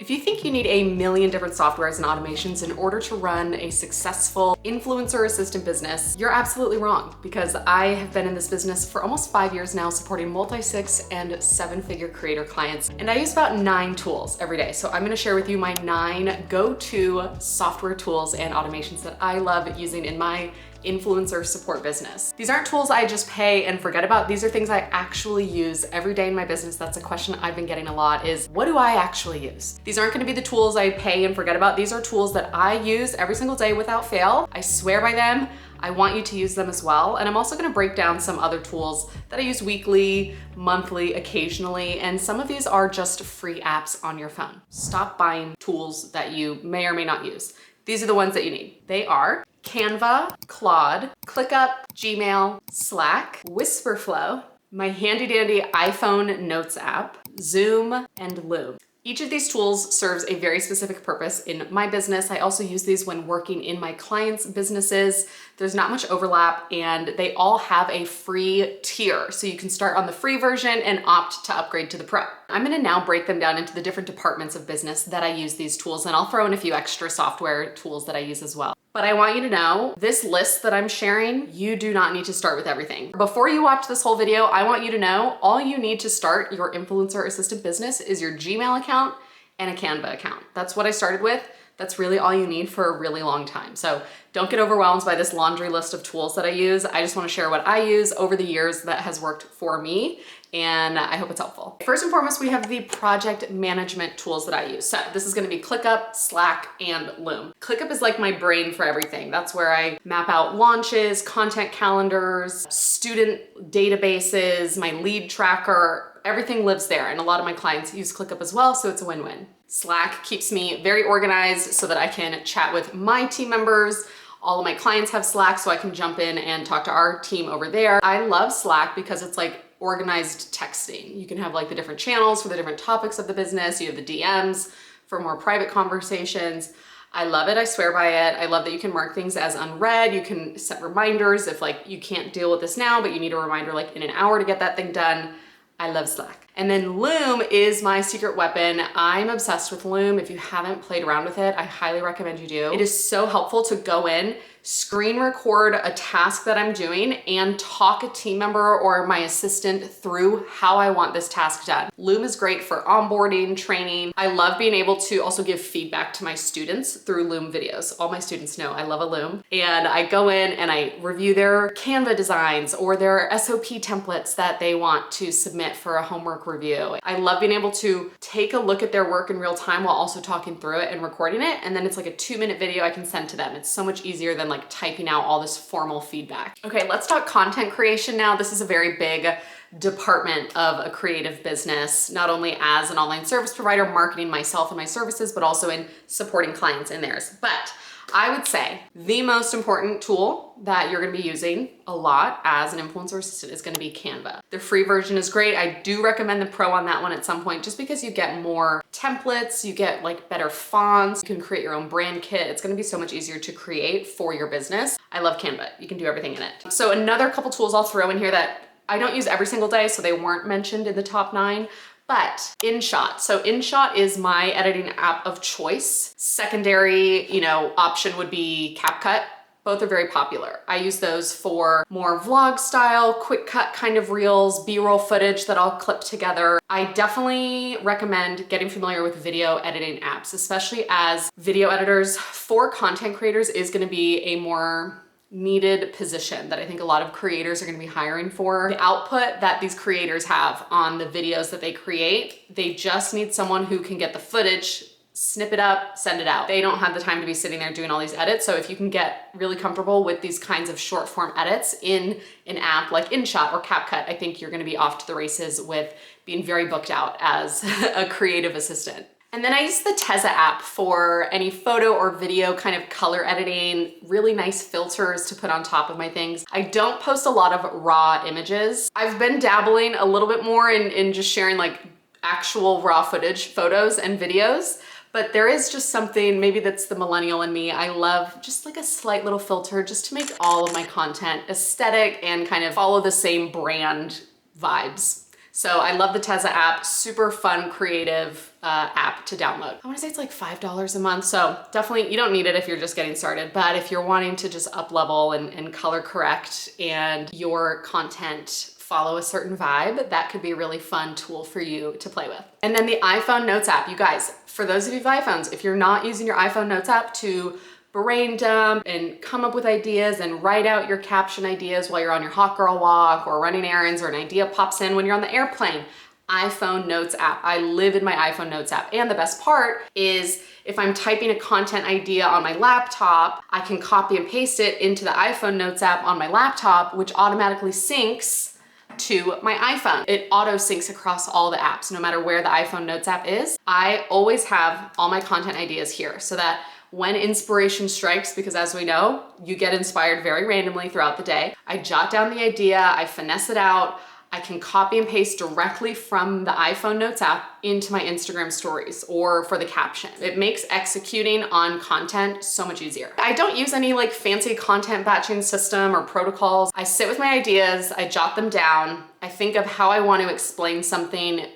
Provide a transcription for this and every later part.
If you think you need a million different softwares and automations in order to run a successful influencer assistant business, you're absolutely wrong, because I have been in this business for almost 5 years now, supporting multi-6 and 7-figure creator clients. And I use about 9 tools every day. So I'm gonna share with you my 9 go-to software tools and automations that I love using in my influencer support business. These aren't tools I just pay and forget about. These are things I actually use every day in my business. That's a question I've been getting a lot, is what do I actually use? These aren't gonna be the tools I pay and forget about. These are tools that I use every single day without fail. I swear by them. I want you to use them as well. And I'm also gonna break down some other tools that I use weekly, monthly, occasionally, and some of these are just free apps on your phone. Stop buying tools that you may or may not use. These are the ones that you need. They are Canva, Claude, ClickUp, Gmail, Slack, Whisperflow, my handy dandy iPhone Notes app, Zoom, and Loom. Each of these tools serves a very specific purpose in my business. I also use these when working in my clients' businesses. There's not much overlap, and they all have a free tier. So you can start on the free version and opt to upgrade to the pro. I'm gonna now break them down into the different departments of business that I use these tools, and I'll throw in a few extra software tools that I use as well. But I want you to know, this list that I'm sharing, you do not need to start with everything. Before you watch this whole video, I want you to know all you need to start your influencer assistant business is your Gmail account and a Canva account. That's what I started with. That's really all you need for a really long time. So don't get overwhelmed by this laundry list of tools that I use. I just want to share what I use over the years that has worked for me, and I hope it's helpful. First and foremost, we have the project management tools that I use. So this is going to be ClickUp, Slack, and Loom. ClickUp is like my brain for everything. That's where I map out launches, content calendars, student databases, my lead tracker. Everything lives there, and a lot of my clients use ClickUp as well, so it's a win-win. Slack keeps me very organized so that I can chat with my team members. All of my clients have Slack, so I can jump in and talk to our team over there. I love Slack because it's like organized texting. You can have like the different channels for the different topics of the business. You have the DMs for more private conversations. I love it, I swear by it. I love that you can mark things as unread. You can set reminders if like you can't deal with this now, but you need a reminder like in an hour to get that thing done. I love Slack. And then Loom is my secret weapon. I'm obsessed with Loom. If you haven't played around with it, I highly recommend you do. It is so helpful to go in, screen record a task that I'm doing, and talk a team member or my assistant through how I want this task done. Loom is great for onboarding, training. I love being able to also give feedback to my students through Loom videos. All my students know I love a Loom. And I go in and I review their Canva designs or their SOP templates that they want to submit for a homework review. I love being able to take a look at their work in real time while also talking through it and recording it. And then it's like a 2-minute video I can send to them. It's so much easier than like typing out all this formal feedback. Okay, let's talk content creation now. This is a very big department of a creative business, not only as an online service provider, marketing myself and my services, but also in supporting clients in theirs. But I would say the most important tool that you're gonna be using a lot as an influencer assistant is gonna be Canva. The free version is great. I do recommend the pro on that one at some point, just because you get more templates, you get like better fonts, you can create your own brand kit. It's gonna be so much easier to create for your business. I love Canva. You can do everything in it. So another couple tools I'll throw in here that I don't use every single day, so they weren't mentioned in the top 9. But InShot. So InShot is my editing app of choice. Secondary, option would be CapCut. Both are very popular. I use those for more vlog style, quick cut kind of reels, B-roll footage that I'll clip together. I definitely recommend getting familiar with video editing apps, especially as video editors for content creators is gonna be a more needed position that I think a lot of creators are going to be hiring for. The output that these creators have on the videos that they create, they just need someone who can get the footage, snip it up, send it out. They don't have the time to be sitting there doing all these edits. So if you can get really comfortable with these kinds of short form edits in an app like InShot or CapCut, I think you're going to be off to the races with being very booked out as a creative assistant. And then I use the Teza app for any photo or video kind of color editing, really nice filters to put on top of my things. I don't post a lot of raw images. I've been dabbling a little bit more in just sharing like actual raw footage, photos and videos, but there is just something, maybe that's the millennial in me. I love just like a slight little filter just to make all of my content aesthetic and kind of follow the same brand vibes. So I love the Tezza app, super fun, creative app to download. I wanna say it's like $5 a month, so definitely you don't need it if you're just getting started, but if you're wanting to just up level and color correct and your content follow a certain vibe, that could be a really fun tool for you to play with. And then the iPhone Notes app, you guys, for those of you with iPhones, if you're not using your iPhone Notes app to brain dump and come up with ideas and write out your caption ideas while you're on your hot girl walk or running errands, or an idea pops in when you're on the airplane, iPhone Notes app. I live in my iPhone Notes app. And the best part is if I'm typing a content idea on my laptop, I can copy and paste it into the iPhone Notes app on my laptop, which automatically syncs to my iPhone. It auto syncs across all the apps, no matter where the iPhone Notes app is. I always have all my content ideas here so that when inspiration strikes, because as we know, you get inspired very randomly throughout the day, I jot down the idea, I finesse it out, I can copy and paste directly from the iPhone Notes app into my Instagram stories or for the caption. It makes executing on content so much easier. I don't use any like fancy content batching system or protocols. I sit with my ideas, I jot them down, I think of how I want to explain something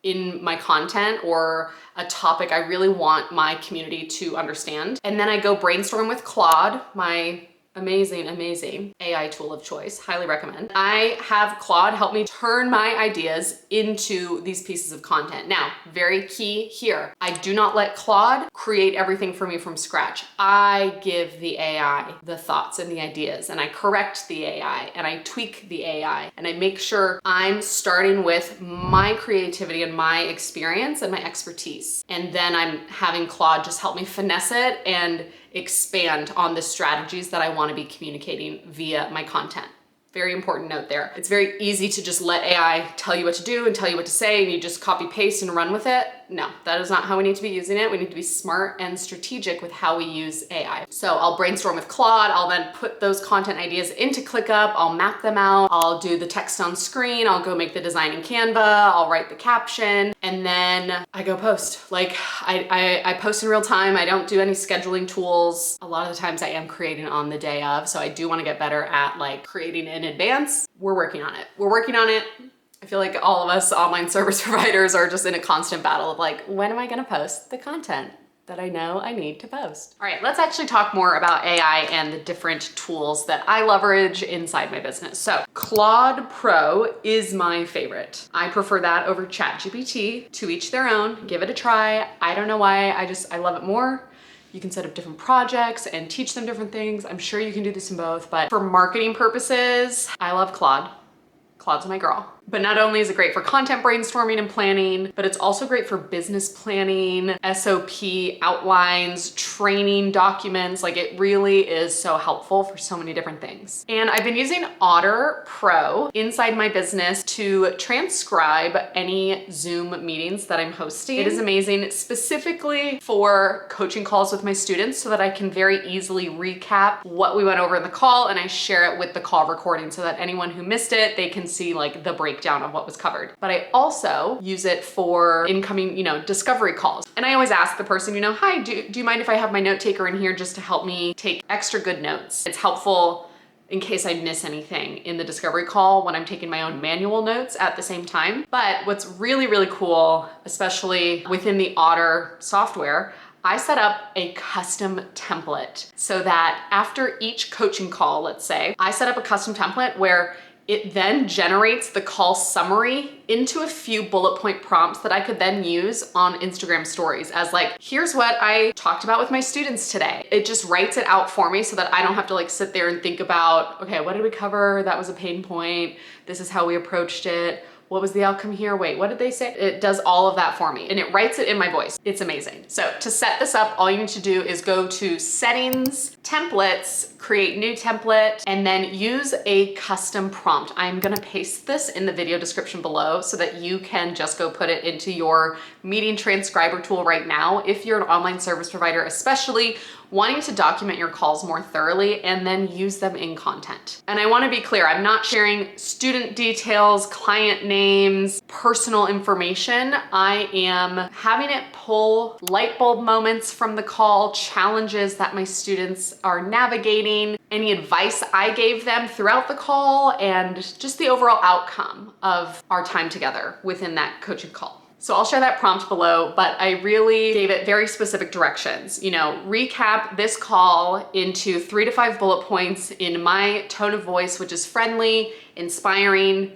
in my content or a topic I really want my community to understand. And then I go brainstorm with Claude, my amazing AI tool of choice, highly recommend. I have Claude help me turn my ideas into these pieces of content. Now, very key here, I do not let Claude create everything for me from scratch. I give the AI the thoughts and the ideas, and I correct the AI, and I tweak the AI, and I make sure I'm starting with my creativity and my experience and my expertise. And then I'm having Claude just help me finesse it and expand on the strategies that I want to be communicating via my content. Very important note there. It's very easy to just let AI tell you what to do and tell you what to say and you just copy paste and run with it. No, that is not how we need to be using it. We need to be smart and strategic with how we use AI. So I'll brainstorm with Claude. I'll then put those content ideas into ClickUp. I'll map them out. I'll do the text on screen. I'll go make the design in Canva. I'll write the caption, and then I go post. Like I post in real time. I don't do any scheduling tools. A lot of the times I am creating on the day of. So I do want to get better at like creating in advance. We're working on it. We're working on it. I feel like all of us online service providers are just in a constant battle of like, when am I gonna post the content that I know I need to post? All right, let's actually talk more about AI and the different tools that I leverage inside my business. So Claude Pro is my favorite. I prefer that over ChatGPT. To each their own, give it a try. I don't know why, I love it more. You can set up different projects and teach them different things. I'm sure you can do this in both, but for marketing purposes, I love Claude. Claude's my girl. But not only is it great for content brainstorming and planning, but it's also great for business planning, SOP outlines, training documents. Like it really is so helpful for so many different things. And I've been using OTTER Pro inside my business to transcribe any Zoom meetings that I'm hosting. It is amazing, specifically for coaching calls with my students so that I can very easily recap what we went over in the call and I share it with the call recording so that anyone who missed it, they can see like the breakdown of what was covered. But I also use it for incoming, discovery calls. And I always ask the person, hi, do you mind if I have my note taker in here just to help me take extra good notes? It's helpful in case I miss anything in the discovery call when I'm taking my own manual notes at the same time. But what's really, really cool, especially within the OTTER software, I set up a custom template so that after each coaching call, let's say, I set up a custom template where it then generates the call summary into a few bullet point prompts that I could then use on Instagram stories as like, here's what I talked about with my students today. It just writes it out for me so that I don't have to like sit there and think about, okay, what did we cover? That was a pain point. This is how we approached it. What was the outcome here? Wait, what did they say? It does all of that for me and it writes it in my voice. It's amazing. So to set this up, all you need to do is go to settings, templates, create new template, and then use a custom prompt. I'm gonna paste this in the video description below so that you can just go put it into your meeting transcriber tool right now if you're an online service provider, especially wanting to document your calls more thoroughly and then use them in content. And I want to be clear, I'm not sharing student details, client names, personal information. I am having it pull light bulb moments from the call, challenges that my students are navigating, any advice I gave them throughout the call, and just the overall outcome of our time together within that coaching call. So I'll share that prompt below, but I really gave it very specific directions. You know, recap this call into 3 to 5 bullet points in my tone of voice, which is friendly, inspiring,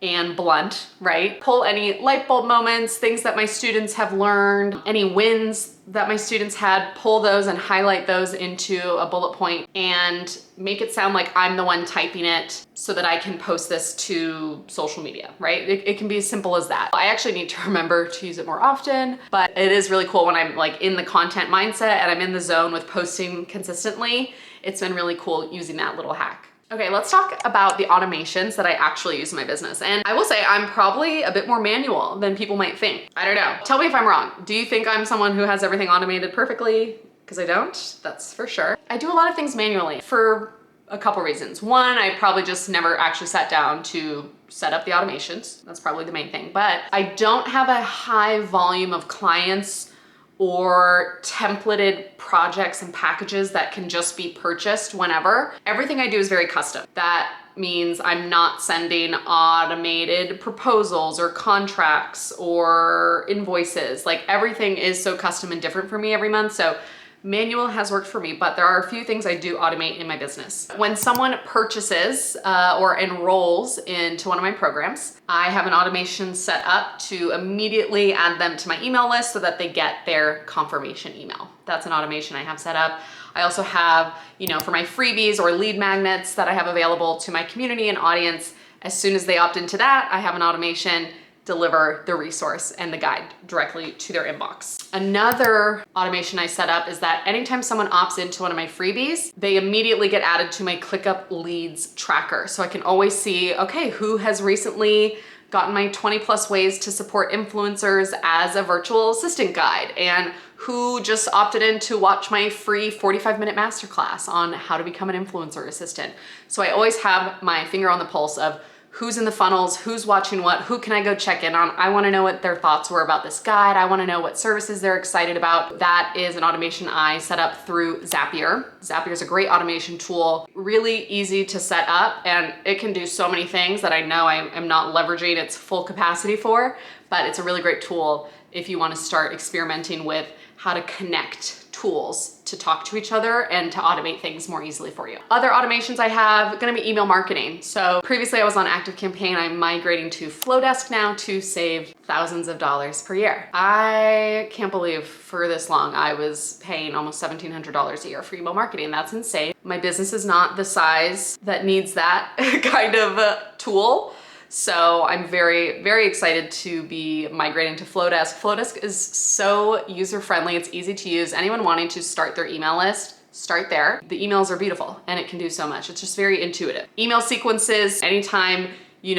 and blunt, right? Pull any light bulb moments, things that my students have learned, any wins that my students had, pull those and highlight those into a bullet point and make it sound like I'm the one typing it so that I can post this to social media, right? It can be as simple as that. I actually need to remember to use it more often, but it is really cool when I'm like in the content mindset and I'm in the zone with posting consistently. It's been really cool using that little hack. Okay, let's talk about the automations that I actually use in my business. And I will say I'm probably a bit more manual than people might think. I don't know. Tell me if I'm wrong. Do you think I'm someone who has everything automated perfectly? Because I don't, that's for sure. I do a lot of things manually for a couple reasons. One, I probably just never actually sat down to set up the automations. That's probably the main thing. But I don't have a high volume of clients or templated projects and packages that can just be purchased whenever. Everything I do is very custom. That means I'm not sending automated proposals or contracts or invoices. Like everything is so custom and different for me every month. So manual has worked for me, but there are a few things I do automate in my business. When someone purchases or enrolls into one of my programs, I have an automation set up to immediately add them to my email list so that they get their confirmation email. That's an automation I have set up. I also have, you know, for my freebies or lead magnets that I have available to my community and audience, as soon as they opt into that, I have an automation deliver the resource and the guide directly to their inbox. Another automation I set up is that anytime someone opts into one of my freebies, they immediately get added to my ClickUp leads tracker. So I can always see, okay, who has recently gotten my 20+ ways to support influencers as a virtual assistant guide, and who just opted in to watch my free 45-minute masterclass on how to become an influencer assistant. So I always have my finger on the pulse of who's in the funnels, who's watching what, who can I go check in on? I wanna know what their thoughts were about this guide. I wanna know what services they're excited about. That is an automation I set up through Zapier. Zapier is a great automation tool, really easy to set up, and it can do so many things that I know I'm not leveraging its full capacity for, but it's a really great tool if you wanna start experimenting with how to connect tools to talk to each other and to automate things more easily for you. Other automations I have gonna be email marketing. So previously I was on ActiveCampaign. I'm migrating to Flowdesk now to save thousands of dollars per year. I can't believe for this long I was paying almost $1,700 a year for email marketing. That's insane. My business is not the size that needs that kind of tool. So I'm very, very excited to be migrating to Flowdesk. Flowdesk is so user-friendly. It's easy to use. Anyone wanting to start their email list, start there. The emails are beautiful and it can do so much. It's just very intuitive. Email sequences, anytime you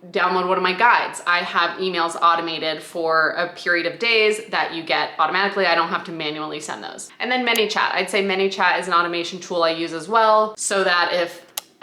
download one of my guides, I have emails automated for a period of days that you get automatically. I don't have to manually send those. And then ManyChat. I'd say ManyChat is an automation tool I use as well, so that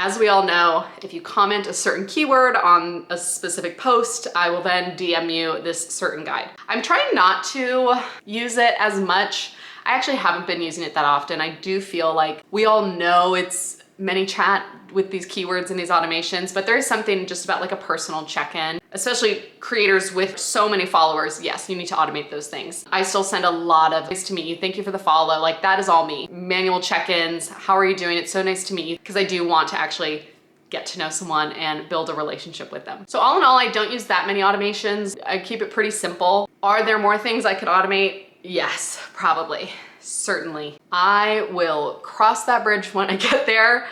as we all know, if you comment a certain keyword on a specific post, I will then DM you this certain guide. I'm trying not to use it as much. I actually haven't been using it that often. I do feel like we all know it's ManyChat with these keywords and these automations, but there is something just about like a personal check-in, especially creators with so many followers. Yes, you need to automate those things. I still send a lot of nice to meet you, thank you for the follow, like that is all me. Manual check-ins, how are you doing? It's so nice to meet you, because I do want to actually get to know someone and build a relationship with them. So all in all, I don't use that many automations. I keep it pretty simple. Are there more things I could automate? Yes, probably. Certainly. I will cross that bridge when I get there.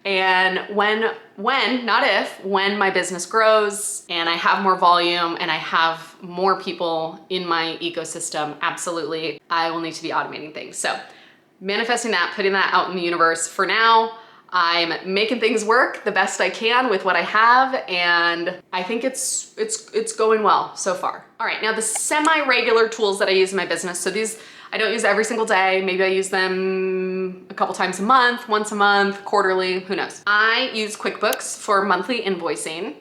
And when my business grows and I have more volume and I have more people in my ecosystem, absolutely, I will need to be automating things. So manifesting that, putting that out in the universe. For now, I'm making things work the best I can with what I have, and I think it's going well so far. All right, now the semi-regular tools that I use in my business. So these I don't use every single day. Maybe I use them a couple times a month, once a month, quarterly, who knows. I use QuickBooks for monthly invoicing.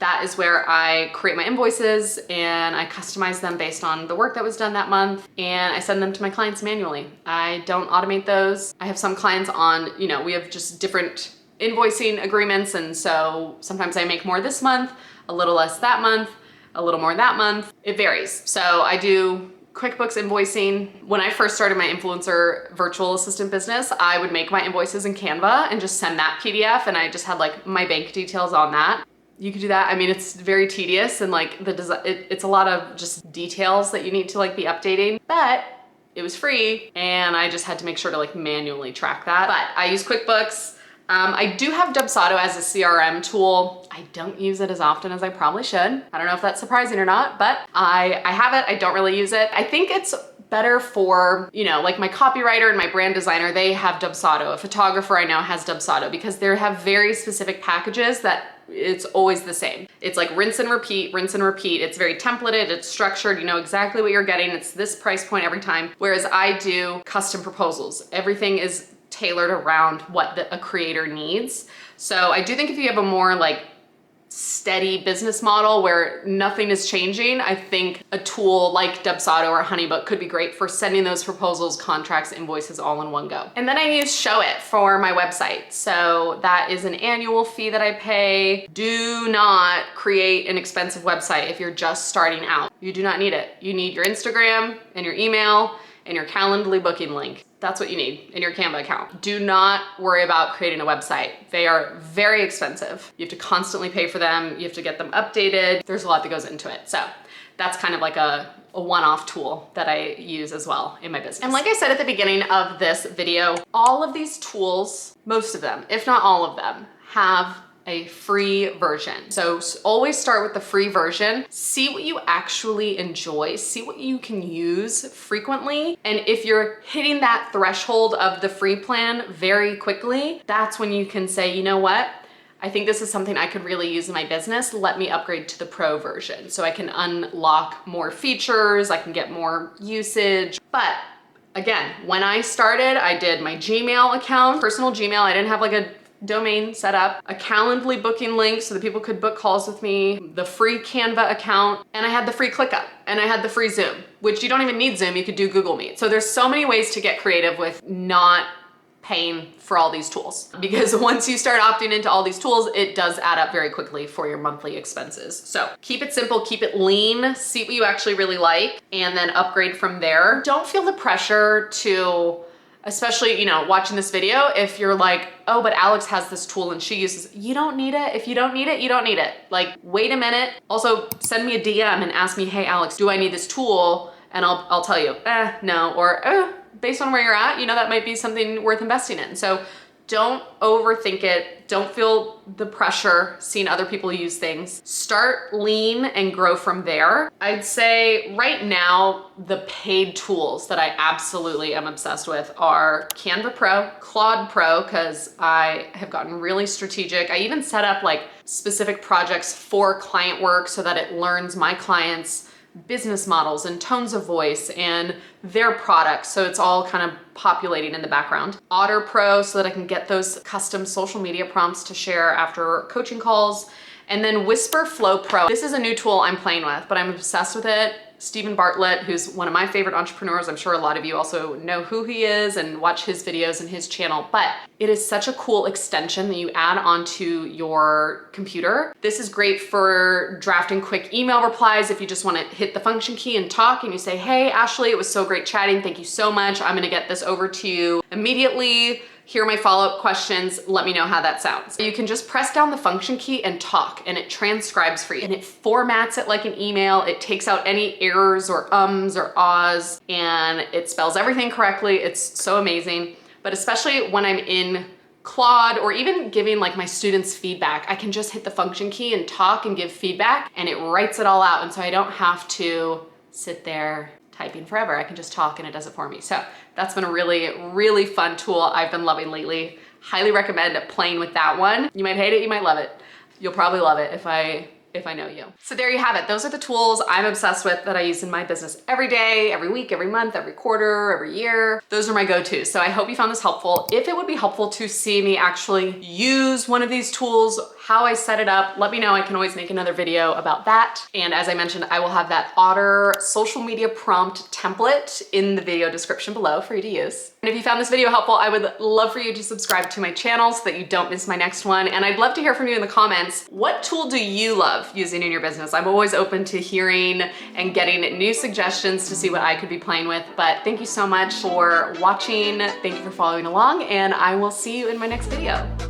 That is where I create my invoices and I customize them based on the work that was done that month, and I send them to my clients manually. I don't automate those. I have some clients on, we have just different invoicing agreements, and so sometimes I make more this month, a little less that month, a little more that month. It varies. So I do QuickBooks invoicing. When I first started my influencer virtual assistant business, I would make my invoices in Canva and just send that PDF, and I just had like my bank details on that. You could do that. I mean, it's very tedious, and like the design, it's a lot of just details that you need to like be updating, but it was free and I just had to make sure to like manually track that. But I use QuickBooks. I do have Dubsado as a CRM tool. I don't use it as often as I probably should. I don't know if that's surprising or not, but I have it. I don't really use it. I think it's better for, like my copywriter and my brand designer, they have Dubsado. A photographer I know has Dubsado because they have very specific packages that it's always the same. It's like rinse and repeat, rinse and repeat. It's very templated, it's structured, you know exactly what you're getting. It's this price point every time. Whereas I do custom proposals. Everything is tailored around what a creator needs. So I do think if you have a more like steady business model where nothing is changing, I think a tool like Dubsado or Honeybook could be great for sending those proposals, contracts, invoices all in one go. And then I use Showit for my website. So that is an annual fee that I pay. Do not create an expensive website if you're just starting out. You do not need it. You need your Instagram and your email and your Calendly booking link. That's what you need in your Canva account. Do not worry about creating a website. They are very expensive. You have to constantly pay for them. You have to get them updated. There's a lot that goes into it. So that's kind of like a one-off tool that I use as well in my business. And like I said at the beginning of this video, all of these tools, most of them, if not all of them, have a free version. So always start with the free version. See what you actually enjoy, see what you can use frequently. And if you're hitting that threshold of the free plan very quickly, that's when you can say, you know what? I think this is something I could really use in my business. Let me upgrade to the pro version so I can unlock more features, I can get more usage. But again, when I started, I did my Gmail account, personal Gmail. I didn't have like a domain set up, a Calendly booking link so that people could book calls with me, the free Canva account, and I had the free ClickUp, and I had the free Zoom, which you don't even need Zoom, you could do Google Meet. So there's so many ways to get creative with not paying for all these tools, because once you start opting into all these tools, it does add up very quickly for your monthly expenses. So keep it simple, keep it lean, see what you actually really like, and then upgrade from there. Don't feel the pressure to, especially, watching this video, if you're like, oh, but Alex has this tool and she uses, you don't need it. If you don't need it, you don't need it. Like, wait a minute. Also, send me a DM and ask me, hey, Alex, do I need this tool? And I'll tell you, no, or based on where you're at, that might be something worth investing in. So don't overthink it. Don't feel the pressure seeing other people use things. Start lean and grow from there. I'd say right now, the paid tools that I absolutely am obsessed with are Canva Pro, Claude Pro, because I have gotten really strategic. I even set up like specific projects for client work so that it learns my clients' business models and tones of voice and their products. So it's all kind of populating in the background. OTTER Pro, so that I can get those custom social media prompts to share after coaching calls. And then Whisper Flow Pro. This is a new tool I'm playing with, but I'm obsessed with it. Stephen Bartlett, who's one of my favorite entrepreneurs. I'm sure a lot of you also know who he is and watch his videos and his channel, but it is such a cool extension that you add onto your computer. This is great for drafting quick email replies if you just want to hit the function key and talk and you say, hey, Ashley, it was so great chatting. Thank you so much. I'm gonna get this over to you immediately. Here are my follow-up questions. Let me know how that sounds. You can just press down the function key and talk, and it transcribes for you. And it formats it like an email. It takes out any errors or ums or ahs, and it spells everything correctly. It's so amazing. But especially when I'm in Claude or even giving like my students feedback, I can just hit the function key and talk and give feedback, and it writes it all out. And so I don't have to sit there typing forever. I can just talk and it does it for me. So that's been a really, really fun tool I've been loving lately. Highly recommend playing with that one. You might hate it, you might love it. You'll probably love it if I know you. So there you have it. Those are the tools I'm obsessed with that I use in my business every day, every week, every month, every quarter, every year. Those are my go-tos. So I hope you found this helpful. If it would be helpful to see me actually use one of these tools, how I set it up, let me know. I can always make another video about that. And as I mentioned, I will have that OTTER social media prompt template in the video description below for you to use. And if you found this video helpful, I would love for you to subscribe to my channel so that you don't miss my next one. And I'd love to hear from you in the comments. What tool do you love using in your business? I'm always open to hearing and getting new suggestions to see what I could be playing with. But thank you so much for watching. Thank you for following along, and I will see you in my next video.